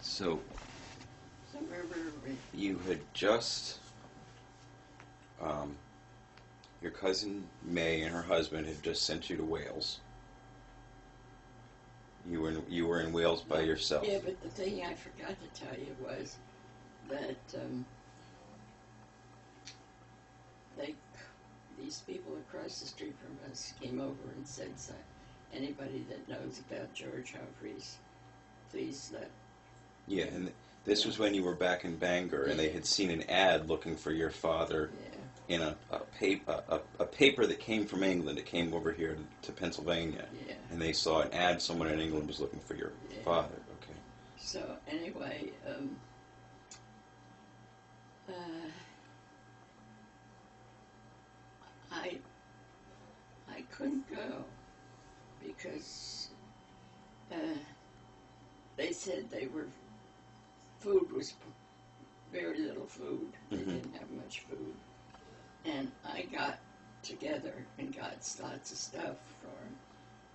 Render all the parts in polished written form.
So Where were we? you had just, your cousin May and her husband had just sent you to Wales. You were in Wales by yourself. Yeah, but the thing I forgot to tell you was that these people across the street from us came over and said, so, anybody that knows about George Humphreys, please let. Yeah, and this was when you were back in Bangor, and they had seen an ad looking for your father in a paper that came from England. It came over here to Pennsylvania, and they saw an ad. Someone in England was looking for your father. Okay. So anyway, I couldn't go because they said food was very little food. They didn't have much food. And I got together and got lots of stuff for them.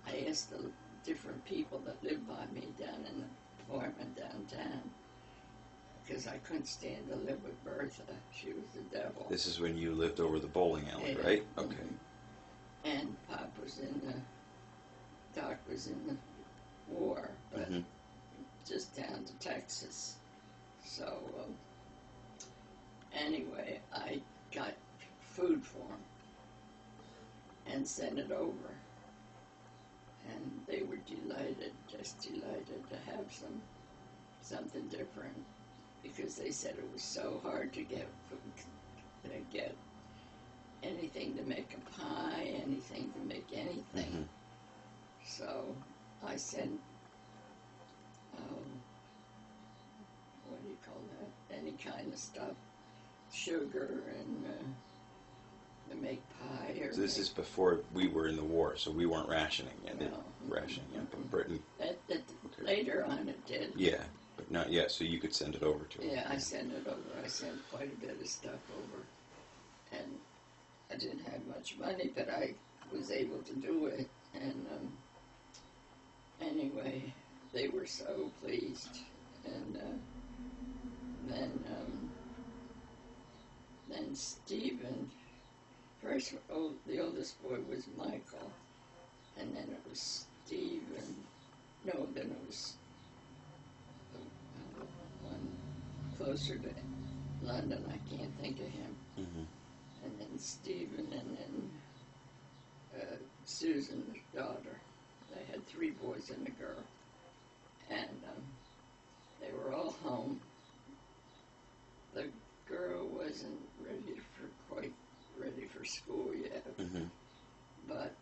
I asked the different people that lived by me down in the apartment downtown, because I couldn't stand to live with Bertha. She was the devil. This is when you lived over the bowling alley, right? Okay. And Pop was Doc was in the war, but just down to Texas. So anyway, I got food for him and sent it over. And they were delighted, just delighted to have something different, because they said it was so hard to get food, to get anything to make a pie, anything to make anything. So I sent, what do you call that? Any kind of stuff, sugar and to make pie. Or so this is before we were in the war, so we weren't rationing yet. No. Rationing yet, but Britain. Later on it did. Yeah, but not yet, so you could send it over to them. Yeah, I sent it over. I sent quite a bit of stuff over. And I didn't have much money, but I was able to do it. And anyway, they were so pleased. And then Stephen, first, the oldest boy was Michael, and then it was Stephen. No, then it was one closer to London. I can't think of him. And then Stephen, and then Susan, the daughter. They had 3 boys and a girl. And they were all home. The girl wasn't quite ready for school yet. But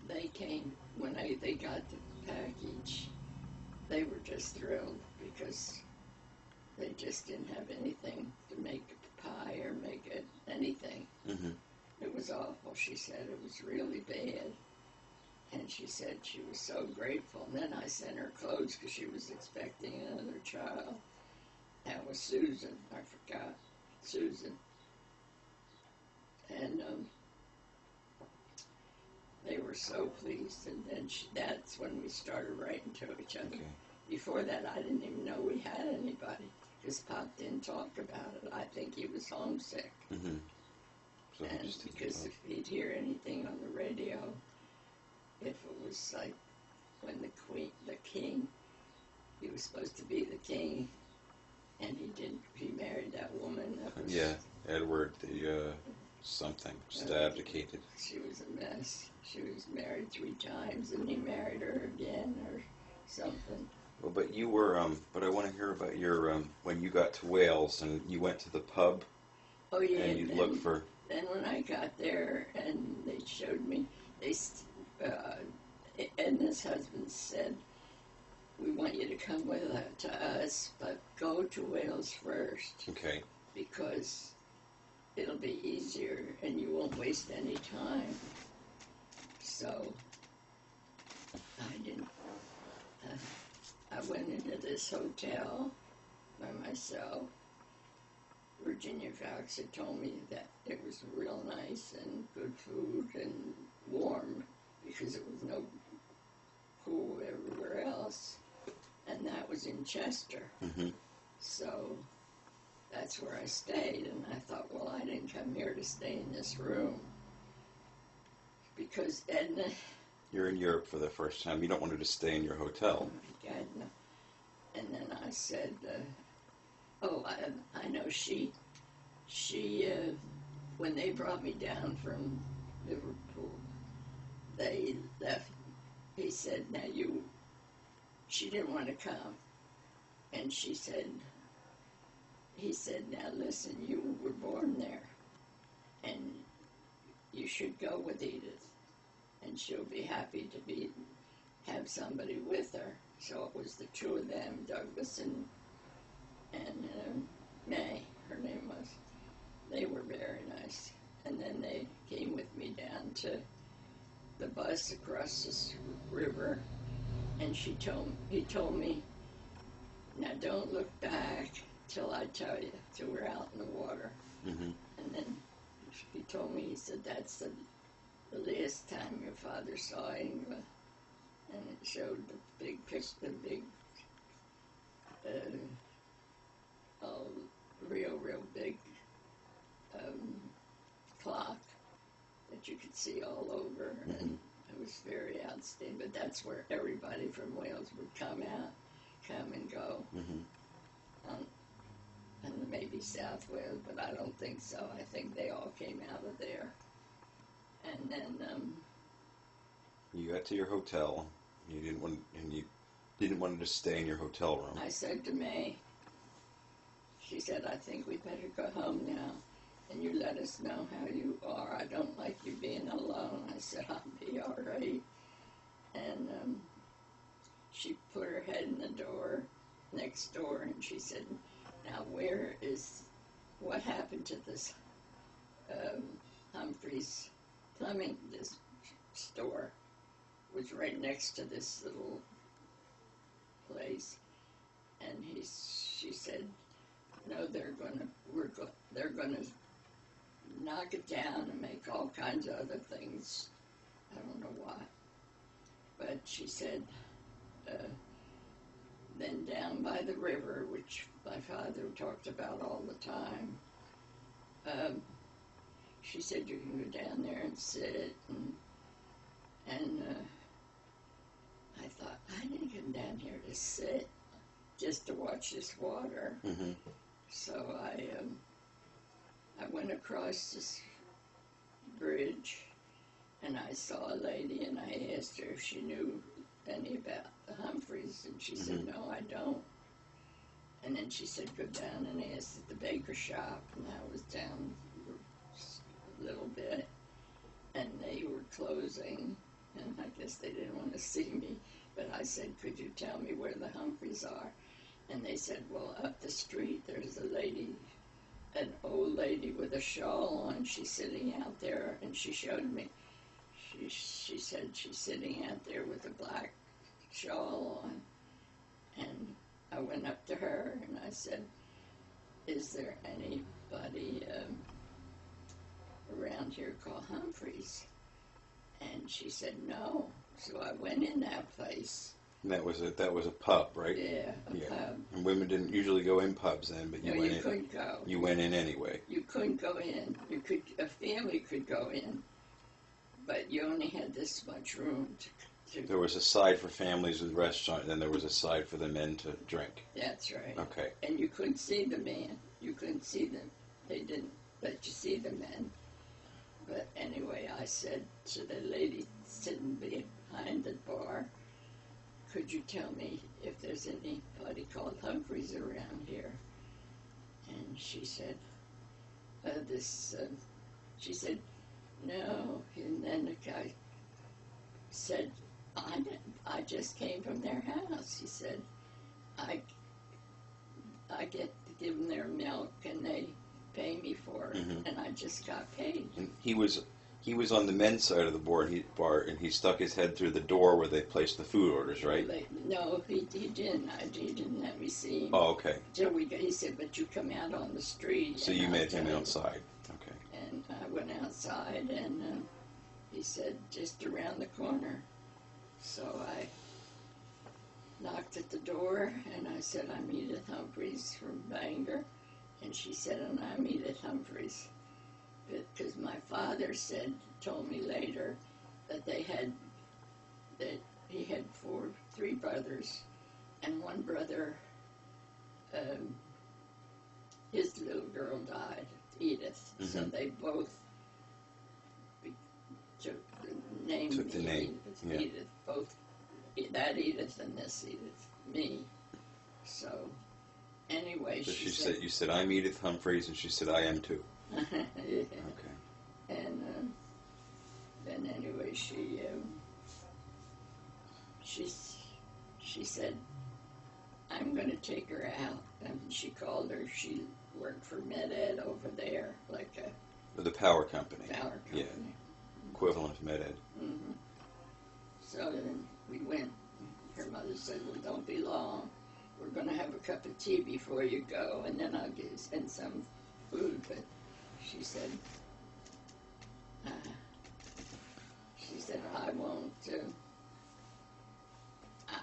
they came, when they got the package, they were just thrilled, because they just didn't have anything to make a pie or make anything. It was awful, she said. It was really bad. And she said she was so grateful. And then I sent her clothes because she was expecting another child. That was Susan. I forgot. Susan. And they were so pleased. And then that's when we started writing to each other. Okay. Before that, I didn't even know we had anybody, because Pop didn't talk about it. I think he was homesick. So And because if he'd hear anything on the radio, if it was like when the king, he was supposed to be the king, and he married that woman. That was, Edward, the something, just abdicated. She was a mess. She was married 3 times, and he married her again, or something. Well, but you were, but I want to hear about your, when you got to Wales, and you went to the pub. Oh, yeah. And you looked for... Then when I got there, and they showed me, Edna's husband said, we want you to come to us, but go to Wales first. Okay. Because it'll be easier, and you won't waste any time. So I didn't. I went into this hotel by myself. Virginia Fox had told me that it was real nice and good food and warm, because it was no pool everywhere else. And in Chester. Mm-hmm. So that's where I stayed, and I thought, well, I didn't come here to stay in this room because Edna. You're in Europe for the first time. You don't want to just stay in your hotel. Edna. And then I said, oh, I know she, when they brought me down from Liverpool, they left. He said, she didn't want to come. And he said, now listen, you were born there, and you should go with Edith, and she'll be happy to have somebody with her. So it was the two of them, Douglas and May, her name was. They were very nice. And then they came with me down to the bus across this river, and he told me, now don't look back till I tell you, till we're out in the water. Mm-hmm. And then he told me, he said, that's the last time your father saw England. And it showed the big picture, the big, real big clock that you could see all over. Mm-hmm. And it was very outstanding. But that's where everybody from Wales would come and go. Mm-hmm. And maybe South Wales, but I don't think so. I think they all came out of there. And then You got to your hotel. You didn't want to just stay in your hotel room. I said to May, she said, I think we better go home now, and you let us know how you are. I don't like you being alone. I said, I'll be all right. And she put her head in the door, next door, and she said, now what happened to this Humphrey's Plumbing, this store? Was right next to this little place, and she said, no, they're gonna knock it down and make all kinds of other things. I don't know why, but she said, then down by the river, which my father talked about all the time, she said you can go down there and sit, and I thought, I didn't come down here to sit, just to watch this water. Mm-hmm. So I went across this bridge, and I saw a lady, and I asked her if she knew any about the Humphreys, and she said, no, I don't. And then she said, go down and ask at the baker shop, and I was down a little bit, and they were closing, and I guess they didn't want to see me, but I said, could you tell me where the Humphreys are? And they said, well, up the street, there's a lady, an old lady with a shawl on. She's sitting out there, and she showed me. She said she's sitting out there with a black shawl on. And I went up to her, and I said, is there anybody around here called Humphreys? And she said, no. So I went in that place. And that was a pub, right? Yeah, a pub. And women didn't usually go in pubs then, but you No, went you in. couldn't go. You went in anyway. You couldn't go in. A family could go in, but you only had this much room to. There was a side for families with restaurant, and then there was a side for the men to drink. That's right. Okay. And you couldn't see the man. You couldn't see them. They didn't let you see the men. But anyway, I said to the lady sitting behind the bar, could you tell me if there's anybody called Humphreys around here? And she said, she said, no. And then the guy said, I just came from their house. He said, I get to give them their milk, and they pay me for it, and I just got paid. And he was on the men's side of the bar, and he stuck his head through the door where they placed the food orders, right? No, he didn't. He didn't let me see him. Oh, okay. So he said, but you come out on the street. So you met him outside. Okay. And I went outside, and he said, just around the corner. So I knocked knocked at the door, and I said, I'm Edith Humphreys from Bangor. And she said, and I'm Edith Humphreys. Because my father told me later that he had three brothers, and one brother, his little girl died, Edith. Mm-hmm. So they both took the name. Yeah. Edith, both that Edith and this Edith, me. So anyway, so she said, you said, I'm Edith Humphreys, and she said, I am too. Yeah. Okay. And then anyway, she said, I'm going to take her out. And she called her. She worked for Med-Ed over there, like the power company. Power company. Yeah. Equivalent of Med-Ed. Mm-hmm. So then we went. Her mother said, well, don't be long. We're going to have a cup of tea before you go, and then I'll send some food. But she said, I won't,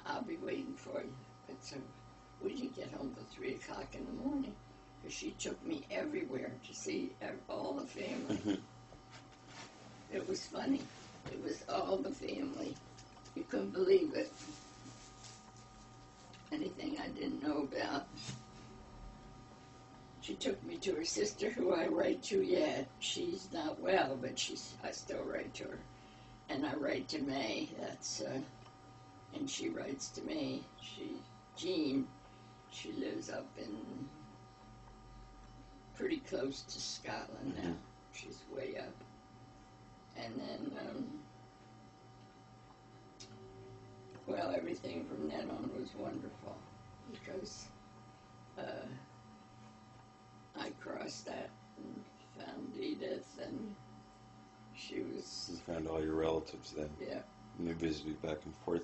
I'll be waiting for you. But so we didn't get home till 3 o'clock in the morning, because she took me everywhere to see all the family. Mm-hmm. It was funny. It was all the family. You couldn't believe it. Anything I didn't know about. She took me to her sister, who I write to yet. She's not well, but I still write to her. And I write to May. And she writes to me. Jean, she lives up in pretty close to Scotland now. Mm-hmm. She's way up. And then, well, everything from then on was wonderful, because I crossed that and found Edith, and she was... You found all your relatives then. Yeah. And you visited back and forth.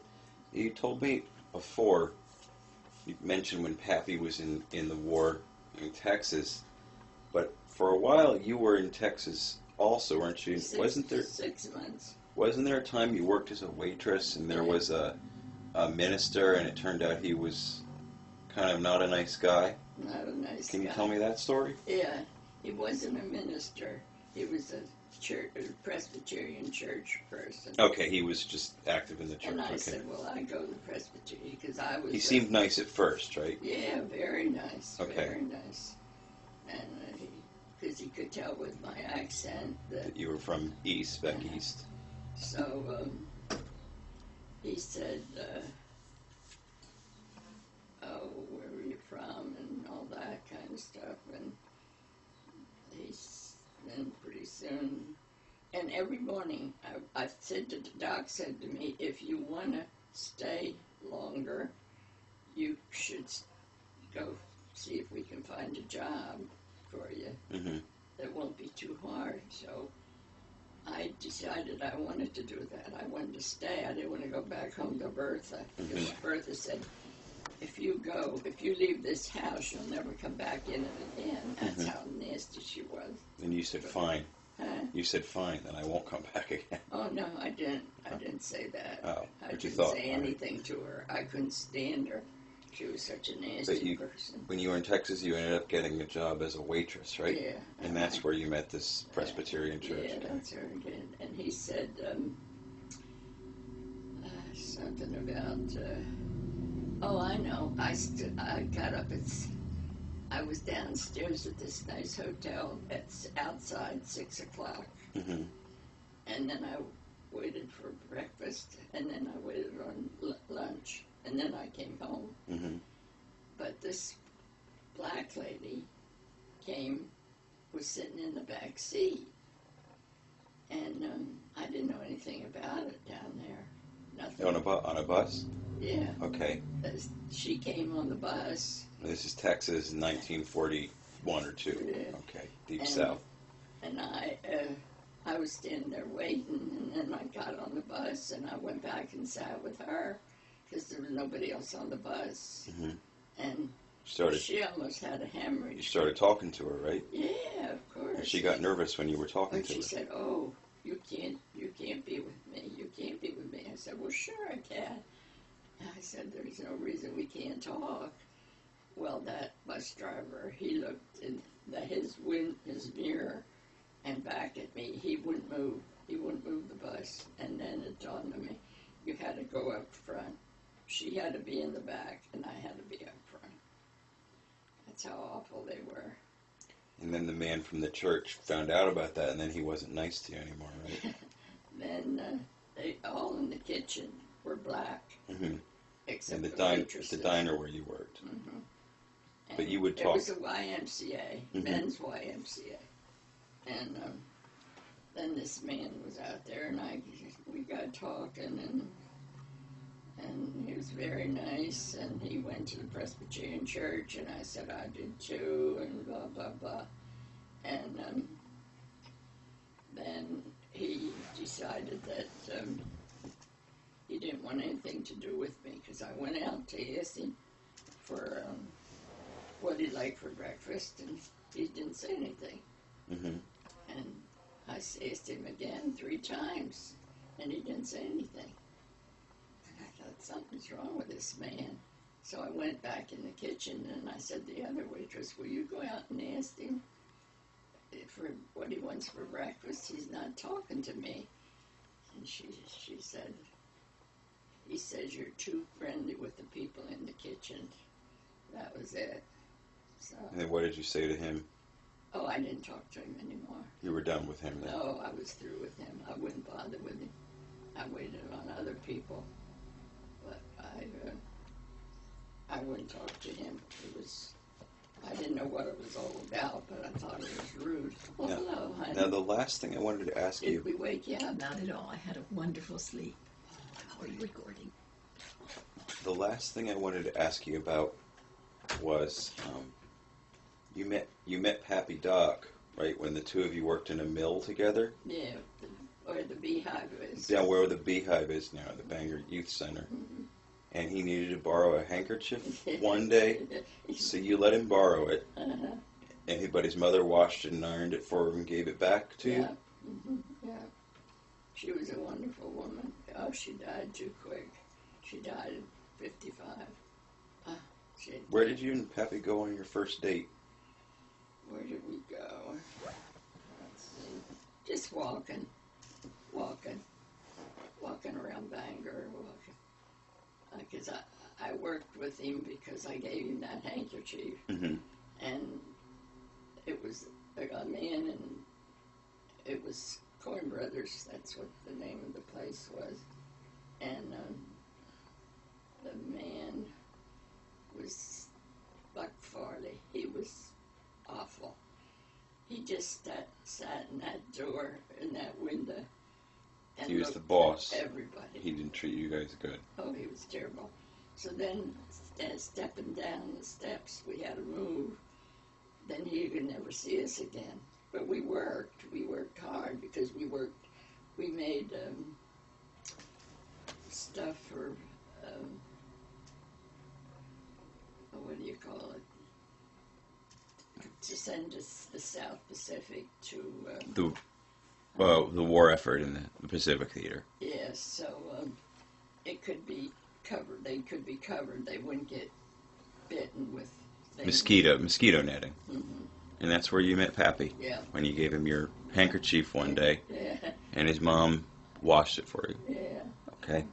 You told me before, you mentioned when Pappy was in the war in Texas, but for a while you were in Texas also, weren't you? Wasn't there 6 months? Wasn't there a time you worked as a waitress, and there was a minister, and it turned out he was kind of not a nice guy? Not a nice guy. Can you tell me that story? Yeah, he wasn't a minister. He was a Presbyterian church person. Okay, he was just active in the church. And I okay. said, well, I go to Presbyterian, because I was... He seemed nice at first, right? Yeah, very nice. Okay. Very nice. And because he could tell with my accent that you were from east, back east. So he said, oh, where were you from, and all that kind of stuff. And then pretty soon, and every morning, I said to the doc, said to me, if you want to stay longer, you should go see if we can find a job for you. Mm-hmm. That won't be too hard. So I decided I wanted to do that. I wanted to stay. I didn't want to go back home to Bertha, because Bertha said, if you leave this house, you'll never come back in it again. That's how nasty she was. And you said, fine. Huh? You said, fine, then I won't come back again. Oh, no, I didn't. I didn't say that. Oh, I but you didn't thought. say anything to her. I couldn't stand her. She was such a nasty person. When you were in Texas, you ended up getting a job as a waitress, right? Yeah. And that's where you met this Presbyterian church. Yeah, that's where I did. And he said something about... oh, I know. I got up I was downstairs at this nice hotel. It's outside 6 o'clock. Mm-hmm. And then I waited for breakfast, and then I waited on lunch, and then I came home. Mm-hmm. But this black lady was sitting in the back seat. And I didn't know anything about it down there. Nothing. On a bus? Yeah. Okay. She came on the bus. This is Texas, 1941 or 2. Yeah. Okay, deep south. And I was standing there waiting, and then I got on the bus, and I went back and sat with her, because there was nobody else on the bus. Mm-hmm. And she almost had a hemorrhage. You started talking to her, right? Yeah, of course. And she got nervous when you were talking but to her. She said, oh, you can't be with me. You can't be with me. I said, well, sure I can. I said, there's no reason we can't talk. Well, that bus driver, he looked in his mirror and back at me. He wouldn't move. He wouldn't move the bus. And then it dawned on me, you had to go up front. She had to be in the back, and I had to be up front. That's how awful they were. And then the man from the church found out about that, and then he wasn't nice to you anymore, right? Then they all in the kitchen were black, Mm-hmm. except And the waitresses. the diner where you worked. Mm-hmm. But you would It talk. was a YMCA, men's YMCA. And then this man was out there, and we got talking, and he was very nice, and he went to the Presbyterian church, and I said I did too, and blah, blah, blah. And then he decided that he didn't want anything to do with me, because I went out to ask him for what he'd like for breakfast, and he didn't say anything. Mm-hmm. And I asked him again 3 times, and he didn't say anything. And I thought, something's wrong with this man. So I went back in the kitchen, and I said to the other waitress, will you go out and ask him for what he wants for breakfast? He's not talking to me. And she said, he says you're too friendly with the people in the kitchen. That was it. So, And then what did you say to him? oh, I didn't talk to him anymore. You were done with him then? No, I was through with him. I wouldn't bother with him. I waited on other people, but I wouldn't talk to him. I didn't know what it was all about, but I thought it was rude. Oh, Now- hello, honey. Now, the last thing I wanted to ask you, Did we wake you up? Not at all. I had a wonderful sleep. How are you recording? the last thing I wanted to ask you about was you met Pappy Doc, right, when the two of you worked in a mill together? Yeah, where the beehive is. Down where the beehive is now, the Bangor Youth Center. And he needed to borrow a handkerchief one day, so you let him borrow it. Uh-huh. But his mother washed it and ironed it for him and gave it back to you? Yeah. Yeah. She was a wonderful woman. Oh, she died too quick. She died at 55. Where did you and Pappy go on your first date? Where did we go? Let's see. Just walking around Bangor, because I worked with him because I gave him that handkerchief, Mm-hmm. and it was a man, and it was Coen Brothers. That's what the name of the place was, and the man was Buck Farley. He was awful. He just sat in that door, in that window, and He was looked the boss. at everybody. He didn't treat you guys good. Oh, he was terrible. So then, stepping down the steps, we had to move. Then he could never see us again. But we worked hard because we made stuff for, what do you call it? To send us the South Pacific to, The war effort in the Pacific Theater. yes, so it could be covered. They could be covered. They wouldn't get bitten with things. Mosquito netting. Mm-hmm. And that's where you met Pappy. Yeah. When you gave him your handkerchief one day, Yeah. and his mom washed it for you. Yeah. Okay.